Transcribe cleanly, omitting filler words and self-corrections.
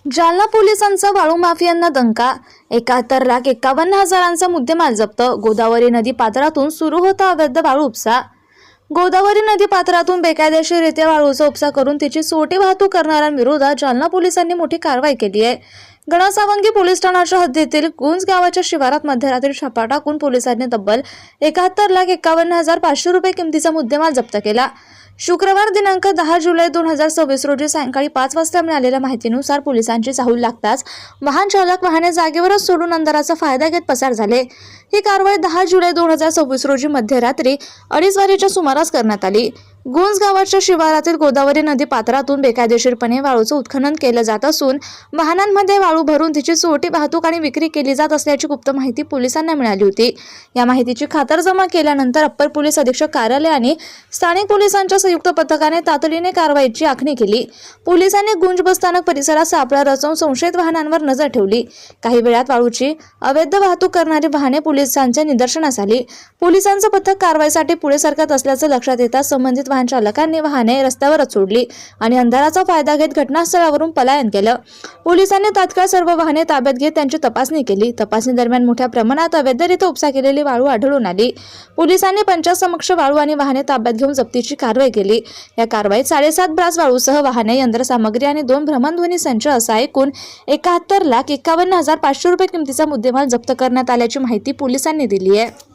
जालना पोलिसांचा वाळू माफियांना दणका। 71,51,000चा मुद्देमाल जप्त। गोदावरी नदी पात्रातून सुरू होता अवैध वाळू उपसा। गोदावरी नदी पात्रातून बेकायदेशीररित्या वाळूचा उपसा करून तिची सोटी वाहतूक करणाऱ्यांविरोधात जालना पोलिसांनी मोठी कारवाई केली आहे। गणसावंगी पोलीस ठाण्याच्या हद्दीतील गुंज गावाच्या शिवारात मध्यरात्री छापा टाकून पोलिसांनी तब्बल 71,51,500 रुपये किमतीचा मुद्देमाल जप्त केला। शुक्रवार दिनांक 10 जुलै 2026 रोजी सायंकाळी 5 वाजता मिळालेल्या माहितीनुसार पोलिसांची चाहूल लागताच वाहन चालक वाहने जागेवरच सोडून अंधाराचा फायदा घेत पसार झाले। ही कारवाई 10 जुलै 2026 रोजी मध्यरात्री 2:30 वाजेच्या सुमारास करण्यात आली। गुंज गावाच्या शिवारातील गोदावरी नदी पात्रातून बेकायदेशीरपणे वाळूचं उत्खनन केलं जात असून वाहनांमध्ये वाळू भरून तिची चोरटी वाहतूक आणि विक्री केली जात असल्याची गुप्त माहिती पोलिसांना मिळाली होती। या माहितीची खातरजमा केल्यानंतर अप्पर पोलीस अधीक्षक कार्यालय आणि स्थानिक पोलिसांच्या संयुक्त पथकाने तातडीने कारवाईची आखणी केली। पोलिसांनी गुंज बसस्थानक परिसरात सापळा रचून संशयित वाहनांवर नजर ठेवली। काही वेळात वाळूची अवैध वाहतूक करणारी वाहने पोलिसांच्या निदर्शनास आली। पोलिसांचं पथक कारवाईसाठी पुढे सरकत असल्याचं लक्षात येताच संबंधित वाहन चालकांनी वाहने रस्त्यावरच सोडली आणि अंधाराचा फायदा घेत घटनास्थळावरून पलायन केलं। पोलिसांनी तात्काळ सर्व वाहने ताब्यात घेत त्यांची तपासणी केली। तपासणी दरम्यान मोठ्या प्रमाणात अवैधरित्या उपसा केलेली वाळू आढळून आली। पोलिसांनी पंचासमक्ष वाळू आणि वाहने ताब्यात घेऊन जप्तीची कारवाई केली। या कारवाईत 7.5 ब्रास वाळूसह वाहने, यंत्रसामग्री आणि 2 भ्रमणध्वनी संच असा एकूण 71,51,500 रुपये किमतीचा मुद्देमाल जप्त करण्यात आल्याची माहिती पोलिसांनी दिली आहे।